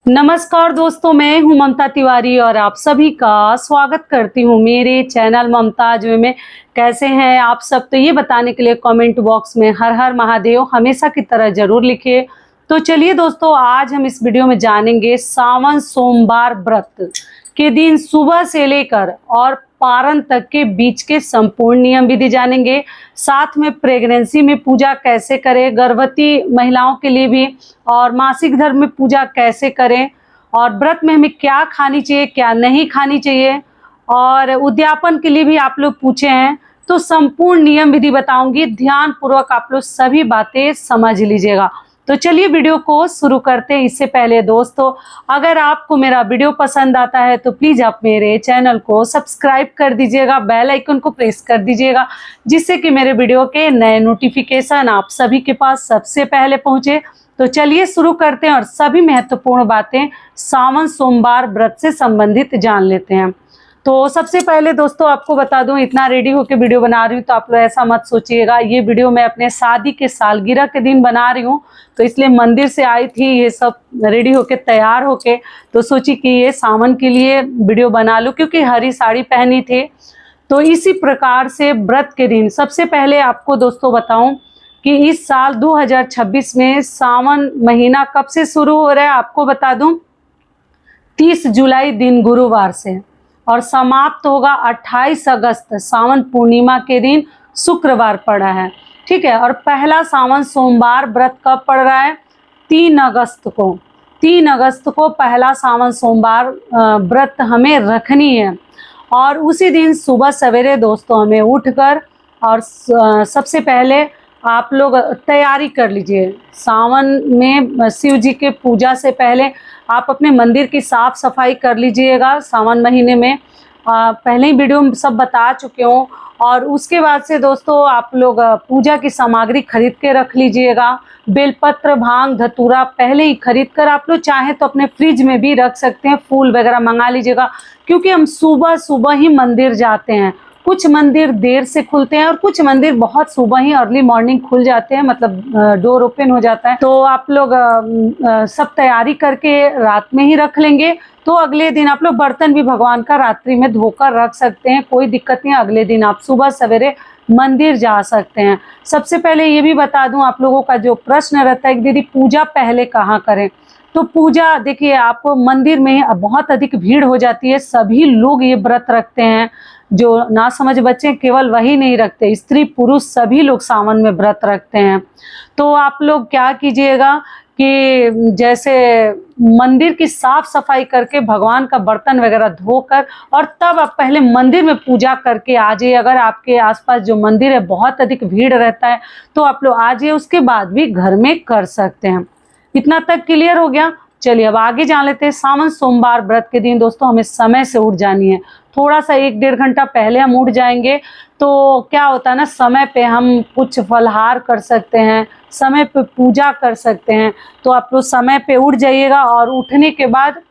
नमस्कार दोस्तों, मैं हूं ममता तिवारी और आप सभी का स्वागत करती हूं मेरे चैनल ममताज में। कैसे हैं आप सब? तो ये बताने के लिए कमेंट बॉक्स में हर हर महादेव हमेशा की तरह जरूर लिखिए। तो चलिए दोस्तों, आज हम इस वीडियो में जानेंगे सावन सोमवार व्रत के दिन सुबह से लेकर और पारण तक के बीच के संपूर्ण नियम विधि जानेंगे। साथ में प्रेगनेंसी में पूजा कैसे करें, गर्भवती महिलाओं के लिए भी, और मासिक धर्म में पूजा कैसे करें, और व्रत में हमें क्या खानी चाहिए क्या नहीं खानी चाहिए, और उद्यापन के लिए भी आप लोग पूछे हैं तो संपूर्ण नियम विधि बताऊंगी। ध्यान पूर्वक आप लोग सभी बातें समझ लीजिएगा। तो चलिए वीडियो को शुरू करते हैं। इससे पहले दोस्तों, अगर आपको मेरा वीडियो पसंद आता है तो प्लीज आप मेरे चैनल को सब्सक्राइब कर दीजिएगा, बेल आइकन को प्रेस कर दीजिएगा, जिससे कि मेरे वीडियो के नए नोटिफिकेशन आप सभी के पास सबसे पहले पहुंचे। तो चलिए शुरू करते हैं और सभी महत्वपूर्ण बातें सावन सोमवार व्रत से संबंधित जान लेते हैं। तो सबसे पहले दोस्तों आपको बता दूं, इतना रेडी होकर वीडियो बना रही हूँ तो आप लोग ऐसा मत सोचिएगा ये वीडियो मैं अपने शादी के सालगिरह के दिन बना रही हूँ, तो इसलिए मंदिर से आई थी ये सब रेडी होके तैयार होके, तो सोची कि ये सावन के लिए वीडियो बना लूँ क्योंकि हरी साड़ी पहनी थी। तो इसी प्रकार से व्रत के दिन सबसे पहले आपको दोस्तों बताऊं कि इस साल 2026 में सावन महीना कब से शुरू हो रहा है आपको बता दूं, 30 जुलाई दिन गुरुवार से, और समाप्त होगा 28 अगस्त सावन पूर्णिमा के दिन शुक्रवार पड़ा है। ठीक है, और पहला सावन सोमवार व्रत कब पड़ रहा है? 3 अगस्त को। 3 अगस्त को पहला सावन सोमवार व्रत हमें रखनी है, और उसी दिन सुबह सवेरे दोस्तों हमें उठकर और सबसे पहले आप लोग तैयारी कर लीजिए। सावन में शिव जी के पूजा से पहले आप अपने मंदिर की साफ सफाई कर लीजिएगा। सावन महीने में पहले ही वीडियो में सब बता चुके हूँ। और उसके बाद से दोस्तों आप लोग पूजा की सामग्री खरीद के रख लीजिएगा। बेलपत्र, भांग, धतूरा पहले ही खरीद कर आप लोग चाहें तो अपने फ्रिज में भी रख सकते हैं। फूल वगैरह मंगा लीजिएगा, क्योंकि हम सुबह सुबह ही मंदिर जाते हैं। कुछ मंदिर देर से खुलते हैं और कुछ मंदिर बहुत सुबह ही अर्ली मॉर्निंग खुल जाते हैं, मतलब डोर ओपन हो जाता है। तो आप लोग सब तैयारी करके रात में ही रख लेंगे, तो अगले दिन आप लोग बर्तन भी भगवान का रात्रि में धोकर रख सकते हैं, कोई दिक्कत नहीं। अगले दिन आप सुबह सवेरे मंदिर जा सकते हैं। सबसे पहले ये भी बता दूं, आप लोगों का जो प्रश्न रहता है कि दीदी पूजा पहले कहाँ करें, तो पूजा देखिए आप मंदिर में बहुत अधिक भीड़ हो जाती है। सभी लोग ये व्रत रखते हैं, जो ना समझ बच्चे केवल वही नहीं रखते, स्त्री पुरुष सभी लोग सावन में व्रत रखते हैं। तो आप लोग क्या कीजिएगा कि जैसे मंदिर की साफ सफाई करके भगवान का बर्तन वगैरह धोकर, और तब आप पहले मंदिर में पूजा करके आ जाइए। अगर आपके आसपास जो मंदिर है बहुत अधिक भीड़ रहता है तो आप लोग आ जाइए, उसके बाद भी घर में कर सकते हैं। इतना तक क्लियर हो गया? चलिए अब आगे जान लेते हैं। सावन सोमवार व्रत के दिन दोस्तों हमें समय से उठ जानी है। थोड़ा सा 1-1.5 घंटा पहले हम उठ जाएंगे तो क्या होता है ना, समय पे हम कुछ फलहार कर सकते हैं, समय पे पूजा कर सकते हैं। तो आप लोग समय पे उठ जाइएगा, और उठने के बाद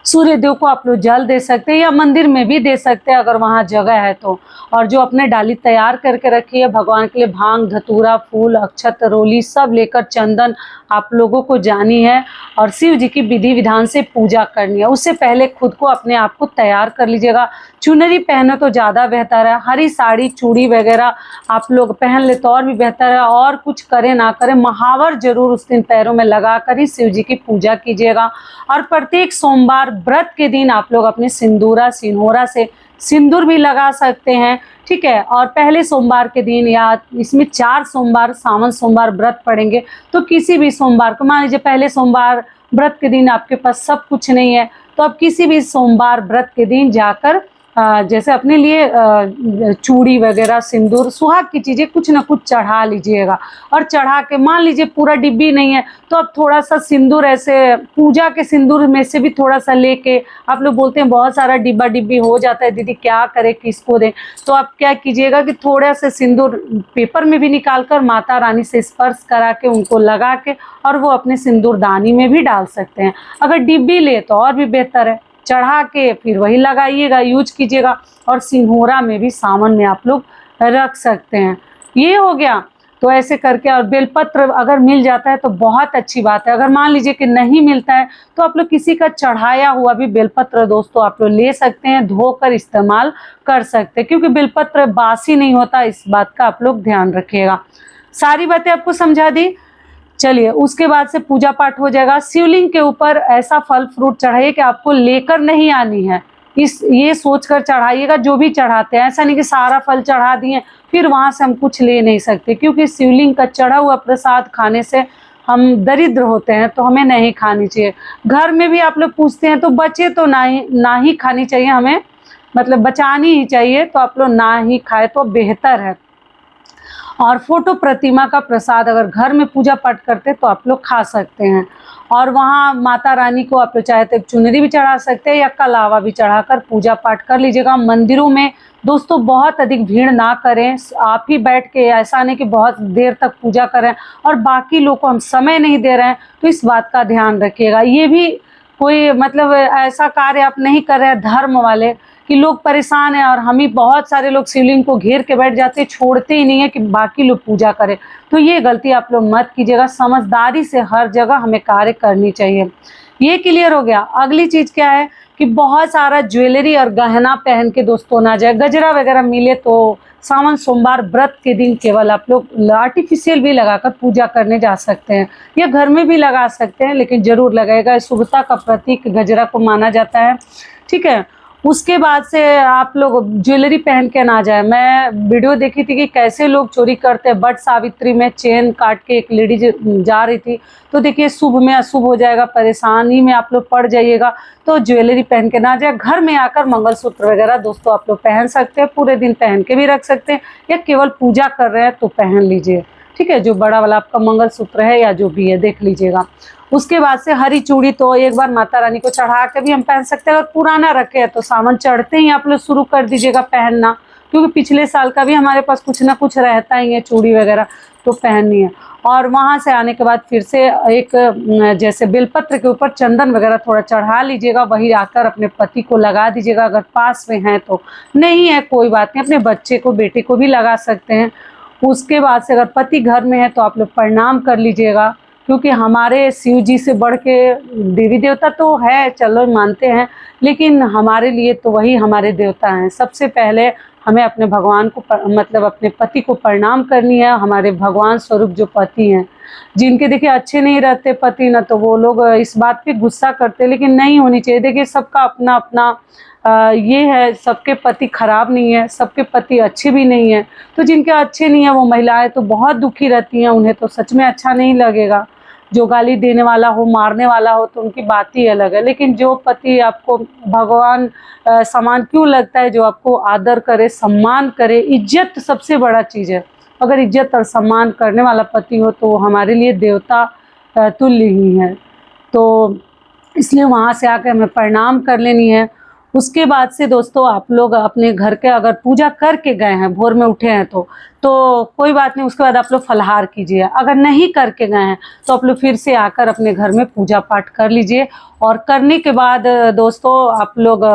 सूर्य देव को आप लोग जल दे सकते हैं या मंदिर में भी दे सकते हैं अगर वहाँ जगह है तो। और जो अपने डाली तैयार करके रखी है भगवान के लिए, भांग, धतूरा, फूल, अक्षत, रोली सब लेकर, चंदन आप लोगों को जानी है और शिव जी की विधि विधान से पूजा करनी है। उससे पहले खुद को अपने आप को तैयार कर लीजिएगा। चुनरी पहने तो ज़्यादा बेहतर है, हरी साड़ी चूड़ी वगैरह आप लोग पहन ले तो और भी बेहतर है। और कुछ करें ना करें, महावर जरूर उस दिन पैरों में लगा कर ही शिव जी की पूजा कीजिएगा। और प्रत्येक सोमवार व्रत के दिन आप लोग अपने सिंदूरा से सिंदूर भी लगा सकते हैं। ठीक है, और पहले सोमवार के दिन या इसमें 4 सोमवार सावन सोमवार व्रत पड़ेंगे, तो किसी भी सोमवार को, मान लीजिए पहले सोमवार व्रत के दिन आपके पास सब कुछ नहीं है, तो आप किसी भी सोमवार व्रत के दिन जाकर जैसे अपने लिए चूड़ी वगैरह, सिंदूर, सुहाग की चीज़ें कुछ ना कुछ चढ़ा लीजिएगा। और चढ़ा के मान लीजिए पूरा डिब्बी नहीं है तो अब थोड़ा सा सिंदूर, ऐसे पूजा के सिंदूर में से भी थोड़ा सा लेके, आप लोग बोलते हैं बहुत सारा डिब्बा डिब्बी हो जाता है दीदी क्या करें किसको दें, तो आप क्या कीजिएगा कि थोड़ा सा सिंदूर पेपर में भी निकाल कर माता रानी से स्पर्श करा के उनको लगा के, और वो अपने सिंदूरदानी में भी डाल सकते हैं। अगर डिब्बी ले तो और भी बेहतर है, चढ़ा के फिर वही लगाइएगा, यूज कीजिएगा। और सिंहोरा में भी सावन में आप लोग रख सकते हैं। ये हो गया। तो ऐसे करके, और बेलपत्र अगर मिल जाता है तो बहुत अच्छी बात है। अगर मान लीजिए कि नहीं मिलता है तो आप लोग किसी का चढ़ाया हुआ भी बेलपत्र दोस्तों आप लोग ले सकते हैं, धोकर इस्तेमाल कर सकते हैं, क्योंकि बेलपत्र बासी नहीं होता, इस बात का आप लोग ध्यान रखिएगा। सारी बातें आपको समझा दी। चलिए, उसके बाद से पूजा पाठ हो जाएगा। शिवलिंग के ऊपर ऐसा फल फ्रूट चढ़ाइए कि आपको लेकर नहीं आनी है, ये सोचकर चढ़ाइएगा जो भी चढ़ाते हैं। ऐसा नहीं कि सारा फल चढ़ा दिए फिर वहां से हम कुछ ले नहीं सकते, क्योंकि शिवलिंग का चढ़ा हुआ प्रसाद खाने से हम दरिद्र होते हैं, तो हमें नहीं खानी चाहिए। घर में भी आप लोग पूछते हैं तो बचे तो ना ही खानी चाहिए, हमें मतलब बचानी ही चाहिए, तो आप लोग ना ही खाए तो बेहतर है। और फोटो प्रतिमा का प्रसाद अगर घर में पूजा पाठ करते तो आप लोग खा सकते हैं। और वहाँ माता रानी को आप लोग चाहे तो चुनरी भी चढ़ा सकते हैं या कलावा भी चढ़ाकर पूजा पाठ कर लीजिएगा। मंदिरों में दोस्तों बहुत अधिक भीड़ ना करें, आप ही बैठ के, ऐसा नहीं कि बहुत देर तक पूजा करें और बाकी लोग को हम समय नहीं दे रहे हैं, तो इस बात का ध्यान रखिएगा। ये भी कोई मतलब ऐसा कार्य आप नहीं कर रहे हैं धर्म वाले कि लोग परेशान हैं और हम ही बहुत सारे लोग शिवलिंग को घेर के बैठ जाते, छोड़ते ही नहीं है कि बाकी लोग पूजा करें। तो ये गलती आप लोग मत कीजिएगा, समझदारी से हर जगह हमें कार्य करनी चाहिए। ये क्लियर हो गया। अगली चीज़ क्या है कि बहुत सारा ज्वेलरी और गहना पहन के दोस्तों ना जाए। गजरा वगैरह मिले तो सावन सोमवार व्रत के दिन केवल आप लोग आर्टिफिशियल भी लगाकर पूजा करने जा सकते हैं, या घर में भी लगा सकते हैं, लेकिन जरूर लगाएगा। शुभता का प्रतीक गजरा को माना जाता है, ठीक है। उसके बाद से आप लोग ज्वेलरी पहन के ना जाए। मैं वीडियो देखी थी कि कैसे लोग चोरी करते हैं। बट सावित्री में चेन काट के एक लेडीज जा रही थी, तो देखिए शुभ में अशुभ हो जाएगा, परेशानी में आप लोग पड़ जाइएगा। तो ज्वेलरी पहन के ना जाए। घर में आकर मंगलसूत्र वगैरह दोस्तों आप लोग पहन सकते हैं, पूरे दिन पहन के भी रख सकते हैं, या केवल पूजा कर रहे हैं तो पहन लीजिए, ठीक है। जो बड़ा वाला आपका मंगलसूत्र है या जो भी है देख लीजिएगा। उसके बाद से हरी चूड़ी तो एक बार माता रानी को चढ़ा के भी हम पहन सकते हैं। अगर पुराना रखे हैं तो सावन चढ़ते ही आप लोग शुरू कर दीजिएगा पहनना, क्योंकि पिछले साल का भी हमारे पास कुछ ना कुछ रहता ही है चूड़ी वगैरह, तो पहननी है। और वहाँ से आने के बाद फिर से एक जैसे बेलपत्र के ऊपर चंदन वगैरह थोड़ा चढ़ा लीजिएगा, वही आकर अपने पति को लगा दीजिएगा। अगर पास में है तो, नहीं है कोई बात नहीं, अपने बच्चे को बेटे को भी लगा सकते हैं। उसके बाद से अगर पति घर में है तो आप लोग प्रणाम कर लीजिएगा, क्योंकि हमारे शिव जी से बढ़ के देवी देवता तो है, चलो मानते हैं, लेकिन हमारे लिए तो वही हमारे देवता हैं। सबसे पहले हमें अपने भगवान को मतलब अपने पति को प्रणाम करनी है। हमारे भगवान स्वरूप जो पति हैं, जिनके देखिए अच्छे नहीं रहते पति ना, तो वो लोग इस बात पे गुस्सा करते, लेकिन नहीं होनी चाहिए। देखिए सबका अपना अपना ये है, सबके पति खराब नहीं है, सबके पति अच्छे भी नहीं है। तो जिनके अच्छे नहीं है वो महिलाएं तो बहुत दुखी रहती हैं, उन्हें तो सच में अच्छा नहीं लगेगा। जो गाली देने वाला हो, मारने वाला हो, तो उनकी बात ही अलग है। लेकिन जो पति आपको भगवान समान क्यों लगता है, जो आपको आदर करे, सम्मान करे, इज्जत सबसे बड़ा चीज़ है। अगर इज्जत और सम्मान करने वाला पति हो तो वो हमारे लिए देवता तुल्य ही है। तो इसलिए वहाँ से आकर हमें प्रणाम कर लेनी है। उसके बाद से दोस्तों आप लोग अपने घर के अगर पूजा करके गए हैं, भोर में उठे हैं तो कोई बात नहीं, उसके बाद आप लोग फलाहार कीजिए। अगर नहीं करके गए हैं तो आप लोग फिर से आकर अपने घर में पूजा पाठ कर लीजिए। और करने के बाद दोस्तों आप लोग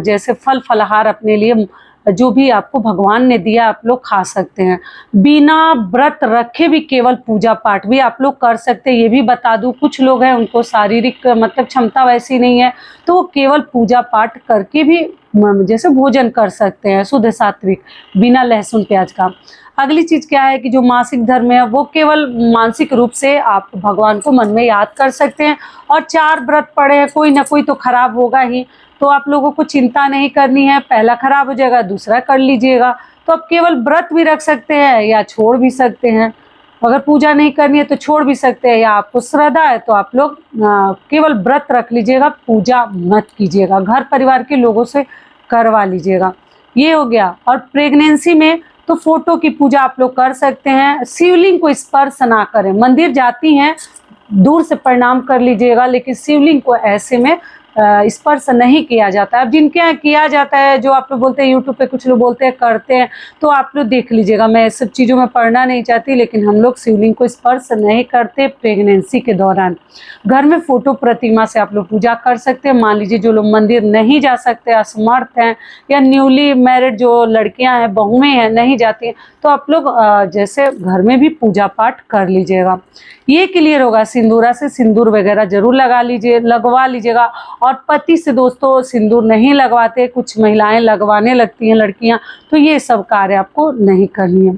जैसे फल फलाहार अपने लिए जो भी आपको भगवान ने दिया आप लोग खा सकते हैं। बिना व्रत रखे भी केवल पूजा पाठ भी आप लोग कर सकते हैं। ये भी बता दूं, कुछ लोग हैं उनको शारीरिक मतलब क्षमता वैसी नहीं है, तो वो केवल पूजा पाठ करके भी जैसे भोजन कर सकते हैं शुद्ध सात्विक, बिना लहसुन प्याज का। अगली चीज़ क्या है कि जो मासिक धर्म है वो केवल मानसिक रूप से आप भगवान को मन में याद कर सकते हैं। और 4 व्रत पड़े हैं, कोई ना कोई तो खराब होगा ही, तो आप लोगों को चिंता नहीं करनी है। पहला खराब हो जाएगा, दूसरा कर लीजिएगा। तो आप केवल व्रत भी रख सकते हैं या छोड़ भी सकते हैं। अगर पूजा नहीं करनी है तो छोड़ भी सकते हैं, या आपको श्रद्धा है तो आप लोग केवल व्रत रख लीजिएगा, पूजा मत कीजिएगा, घर परिवार के लोगों से करवा लीजिएगा। ये हो गया। और प्रेगनेंसी में तो फोटो की पूजा आप लोग कर सकते हैं। शिवलिंग को स्पर्श ना करें। मंदिर जाती हैं दूर से प्रणाम कर लीजिएगा, लेकिन शिवलिंग को ऐसे में स्पर्श नहीं किया जाता है। अब जिनके यहाँ किया जाता है, जो आप लोग बोलते हैं यूट्यूब पे कुछ लोग बोलते हैं करते हैं, तो आप लोग देख लीजिएगा। मैं इस सब चीज़ों में पढ़ना नहीं चाहती, लेकिन हम लोग शिवलिंग को स्पर्श नहीं करते प्रेगनेंसी के दौरान। घर में फोटो प्रतिमा से आप लोग पूजा कर सकते हैं। मान लीजिए जो लोग मंदिर नहीं जा सकते, असमर्थ हैं, या न्यूली मैरिड जो लड़कियां हैं, बहुएं हैं, नहीं जाती हैं, तो आप लोग जैसे घर में भी पूजा पाठ कर लीजिएगा। ये क्लियर होगा। सिंदूरा से सिंदूर वगैरह जरूर लगवा लीजिएगा। और पति से दोस्तों सिंदूर नहीं लगवाते, कुछ महिलाएं लगवाने लगती हैं, लड़कियां, तो ये सब कार्य आपको नहीं करनी है।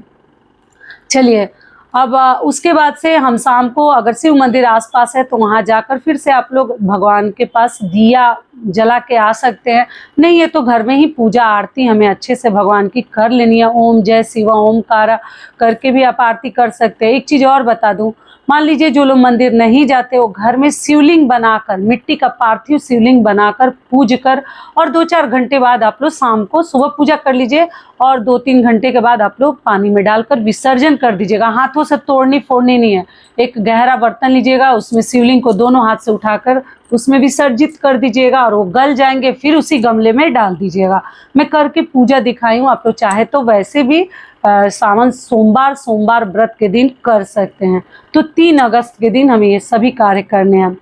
चलिए, अब उसके बाद से हम शाम को अगर शिव मंदिर आसपास है तो वहाँ जाकर फिर से आप लोग भगवान के पास दिया जला के आ सकते हैं। नहीं है तो घर में ही पूजा आरती हमें अच्छे से भगवान की कर लेनी है। ओम जय शिवा ओमकारा करके भी आप आरती कर सकते हैं। एक चीज़ और बता दूं, मान लीजिए जो लोग मंदिर नहीं जाते, वो घर में शिवलिंग बनाकर, मिट्टी का पार्थिव शिवलिंग बनाकर पूज कर, और 2-4 घंटे बाद आप लोग शाम को सुबह पूजा कर लीजिए, और 2-3 घंटे के बाद आप लोग पानी में डालकर विसर्जन कर दीजिएगा। हाथों से तोड़नी फोड़नी नहीं है। एक गहरा बर्तन लीजिएगा, उसमें शिवलिंग को दोनों हाथ से उठाकर उसमें विसर्जित कर दीजिएगा, और वो गल जाएंगे, फिर उसी गमले में डाल दीजिएगा। मैं करके पूजा दिखाई हूँ, आप लोग चाहे तो वैसे भी सावन सोमवार व्रत के दिन कर सकते हैं। तो 3 अगस्त के दिन हमें ये सभी कार्य करने हैं।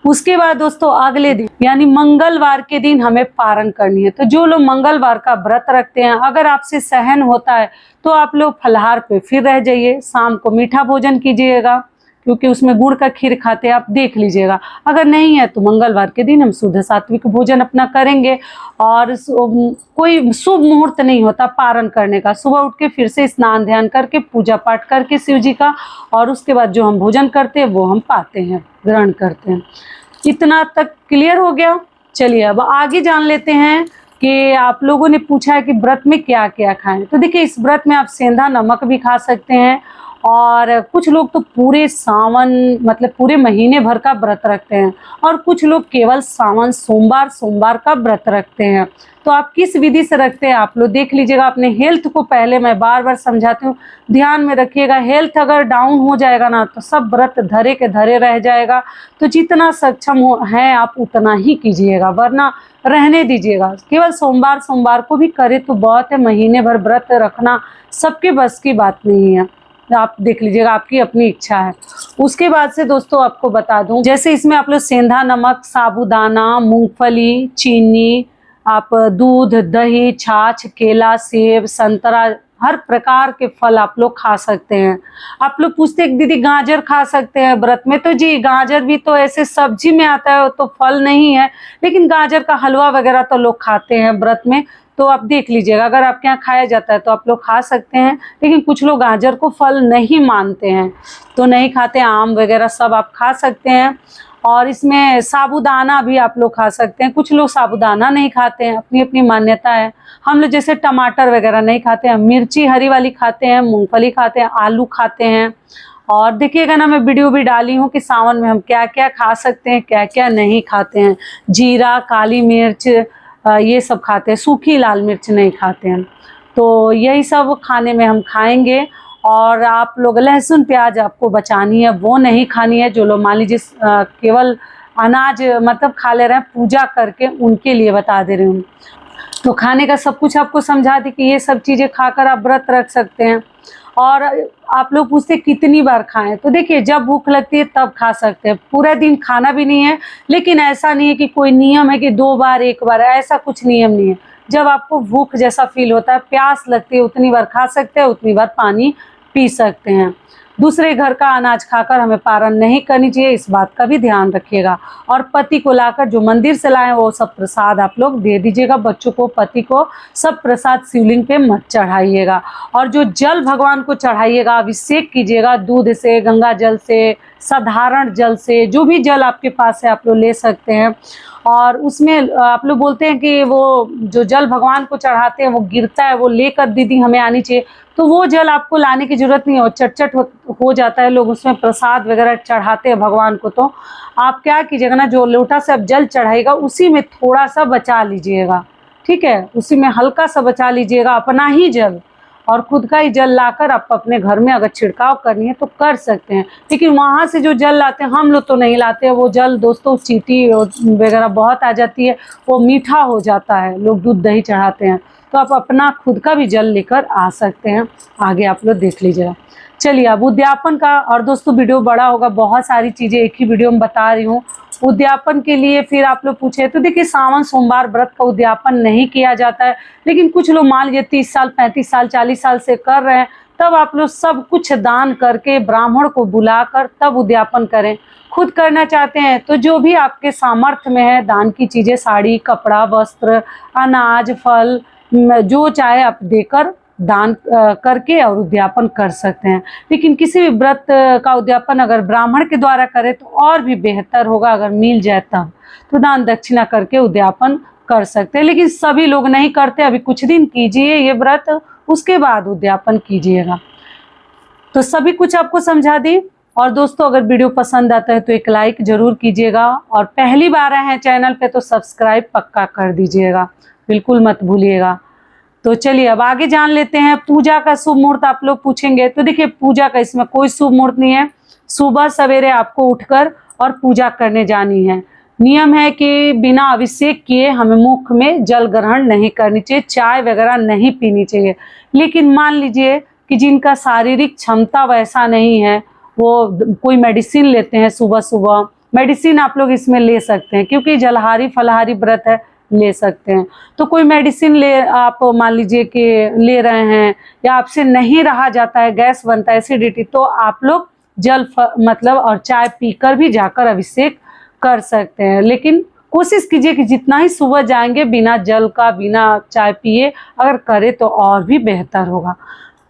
उसके बाद दोस्तों अगले दिन यानी मंगलवार के दिन हमें पारण करनी है। तो जो लोग मंगलवार का व्रत रखते हैं, अगर आपसे सहन होता है तो आप लोग फलाहार पे फिर रह जाइए। शाम को मीठा भोजन कीजिएगा, क्योंकि उसमें गुड़ का खीर खाते हैं, आप देख लीजिएगा। अगर नहीं है तो मंगलवार के दिन हम शुद्ध सात्विक भोजन अपना करेंगे। और कोई शुभ मुहूर्त नहीं होता पारण करने का। सुबह उठ के फिर से स्नान ध्यान करके पूजा पाठ करके शिव जी का, और उसके बाद जो हम भोजन करते हैं वो हम पाते हैं, ग्रहण करते हैं। इतना तक क्लियर हो गया। चलिए अब आगे जान लेते हैं कि आप लोगों ने पूछा है कि व्रत में क्या क्या खाएं। तो देखिए, इस व्रत में आप सेंधा नमक भी खा सकते हैं, और कुछ लोग तो पूरे सावन मतलब पूरे महीने भर का व्रत रखते हैं, और कुछ लोग केवल सावन सोमवार का व्रत रखते हैं। तो आप किस विधि से रखते हैं आप लोग देख लीजिएगा। अपने हेल्थ को पहले मैं बार बार समझाती हूँ, ध्यान में रखिएगा। हेल्थ अगर डाउन हो जाएगा ना तो सब व्रत धरे के धरे रह जाएगा। तो जितना सक्षम है आप उतना ही कीजिएगा, वरना रहने दीजिएगा। केवल सोमवार को भी करे तो बहुत है, महीने भर व्रत रखना सबके बस की बात नहीं है। आप देख लीजिएगा, आपकी अपनी इच्छा है। उसके बाद से दोस्तों आपको बता दूं, जैसे इसमें आप लोग सेंधा नमक, साबूदाना, मूंगफली, चीनी, आप दूध, दही, छाछ, केला, सेब, संतरा, हर प्रकार के फल आप लोग खा सकते हैं। आप लोग पूछते हैं दीदी गाजर खा सकते हैं व्रत में? तो जी, गाजर भी तो ऐसे सब्जी में आता है, तो फल नहीं है, लेकिन गाजर का हलवा वगैरह तो लोग खाते हैं व्रत में। तो आप देख लीजिएगा, अगर आपके यहाँ खाया जाता है तो आप लोग खा सकते हैं। लेकिन कुछ लोग गाजर को फल नहीं मानते हैं तो नहीं खाते। आम वगैरह सब आप खा सकते हैं। और इसमें साबूदाना भी आप लोग खा सकते हैं। कुछ लोग साबूदाना नहीं खाते हैं, अपनी अपनी मान्यता है। हम लोग जैसे टमाटर वगैरह नहीं खाते हैं, मिर्ची हरी वाली खाते हैं, मूंगफली खाते हैं, आलू खाते हैं। और देखिएगा ना, मैं वीडियो भी डाली हूँ कि सावन में हम क्या क्या खा सकते हैं, क्या क्या नहीं खाते हैं। जीरा, काली मिर्च, ये सब खाते हैं, सूखी लाल मिर्च नहीं खाते हैं। तो यही सब खाने में हम खाएंगे। और आप लोग लहसुन प्याज आपको बचानी है, वो नहीं खानी है। जो लोग मान लीजिए केवल अनाज मतलब खा ले रहे हैं पूजा करके, उनके लिए बता दे रही हूँ। तो खाने का सब कुछ आपको समझा दी कि ये सब चीज़ें खाकर आप व्रत रख सकते हैं। और आप लोग पूछते कितनी बार खाएं, तो देखिए जब भूख लगती है तब खा सकते हैं। पूरा दिन खाना भी नहीं है, लेकिन ऐसा नहीं है कि कोई नियम है कि 2 बार 1 बार, ऐसा कुछ नियम नहीं है। जब आपको भूख जैसा फील होता है, प्यास लगती है, उतनी बार खा सकते हैं, उतनी बार पानी पी सकते हैं। दूसरे घर का अनाज खाकर हमें पारण नहीं करनी चाहिए, इस बात का भी ध्यान रखिएगा। और पति को लाकर जो मंदिर से लाएं वो सब प्रसाद आप लोग दे दीजिएगा। बच्चों को, पति को सब प्रसाद शिवलिंग पे मत चढ़ाइएगा। और जो जल भगवान को चढ़ाइएगा, अभिषेक कीजिएगा दूध से, गंगा जल से, साधारण जल से, जो भी जल आपके पास है आप लोग ले सकते हैं। और उसमें आप लोग बोलते हैं कि वो जो जल भगवान को चढ़ाते हैं वो गिरता है, वो लेकर दीदी हमें आनी चाहिए। तो वो जल आपको लाने की जरूरत नहीं है, वो चटचट हो जाता है। लोग उसमें प्रसाद वगैरह चढ़ाते हैं भगवान को। तो आप क्या कीजिएगा ना, जो लोटा से आप जल चढ़ाइएगा उसी में थोड़ा सा बचा लीजिएगा, ठीक है? उसी में हल्का सा बचा लीजिएगा, अपना ही जल। और खुद का ही जल लाकर आप अपने घर में अगर छिड़काव करनी है तो कर सकते हैं। लेकिन वहाँ से जो जल लाते हैं हम लोग तो नहीं लाते हैं। वो जल दोस्तों चींटी वगैरह बहुत आ जाती है, वो मीठा हो जाता है, लोग दूध दही चढ़ाते हैं। तो आप अपना खुद का भी जल लेकर आ सकते हैं। आगे आप लोग देख लीजिएगा। चलिए अब उद्यापन का, और दोस्तों वीडियो बड़ा होगा, बहुत सारी चीज़ें एक ही वीडियो में बता रही हूँ। उद्यापन के लिए फिर आप लोग पूछे तो देखिए, सावन सोमवार व्रत का उद्यापन नहीं किया जाता है, लेकिन कुछ लोग मान लीजिए 30 साल 35 साल 40 साल से कर रहे हैं, तब आप लोग सब कुछ दान करके ब्राह्मण को बुलाकर तब उद्यापन करें। खुद करना चाहते हैं तो जो भी आपके सामर्थ्य में है दान की चीज़ें, साड़ी, कपड़ा, वस्त्र, अनाज, फल, जो चाहे आप देकर दान करके और उद्यापन कर सकते हैं। लेकिन किसी भी व्रत का उद्यापन अगर ब्राह्मण के द्वारा करें तो और भी बेहतर होगा, अगर मिल जाए तब तो दान दक्षिणा करके उद्यापन कर सकते हैं। लेकिन सभी लोग नहीं करते, अभी कुछ दिन कीजिए ये व्रत, उसके बाद उद्यापन कीजिएगा। तो सभी कुछ आपको समझा दी। और दोस्तों अगर वीडियो पसंद आता है तो एक लाइक जरूर कीजिएगा, और पहली बार आए हैं चैनल पे तो सब्सक्राइब पक्का कर दीजिएगा, बिल्कुल मत भूलिएगा। तो चलिए अब आगे जान लेते हैं। पूजा का शुभ मुहूर्त आप लोग पूछेंगे, तो देखिए पूजा का इसमें कोई शुभ मुहूर्त नहीं है। सुबह सवेरे आपको उठकर और पूजा करने जानी है। नियम है कि बिना अभिषेक किए हमें मुख में जल ग्रहण नहीं करनी चाहिए, चाय वगैरह नहीं पीनी चाहिए। लेकिन मान लीजिए कि जिनका शारीरिक क्षमता वैसा नहीं है, वो कोई मेडिसिन लेते हैं सुबह सुबह, मेडिसिन आप लोग इसमें ले सकते हैं, क्योंकि जलहारी फलाहारी व्रत है, ले सकते हैं। तो कोई मेडिसिन ले आप मान लीजिए कि ले रहे हैं, या आपसे नहीं रहा जाता है, गैस बनता है, एसिडिटी, तो आप लोग जल मतलब और चाय पीकर भी जाकर अभिषेक कर सकते हैं। लेकिन कोशिश कीजिए कि जितना ही सुबह जाएंगे बिना जल का, बिना चाय पिए अगर करें तो और भी बेहतर होगा।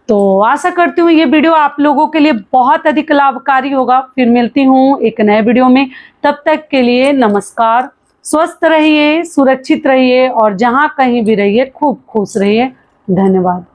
तो आशा करती हूँ ये वीडियो आप लोगों के लिए बहुत अधिक लाभकारी होगा। फिर मिलती हूँ एक नए वीडियो में, तब तक के लिए नमस्कार। स्वस्थ रहिए, सुरक्षित रहिए, और जहाँ कहीं भी रहिए खूब खुश रहिए। धन्यवाद।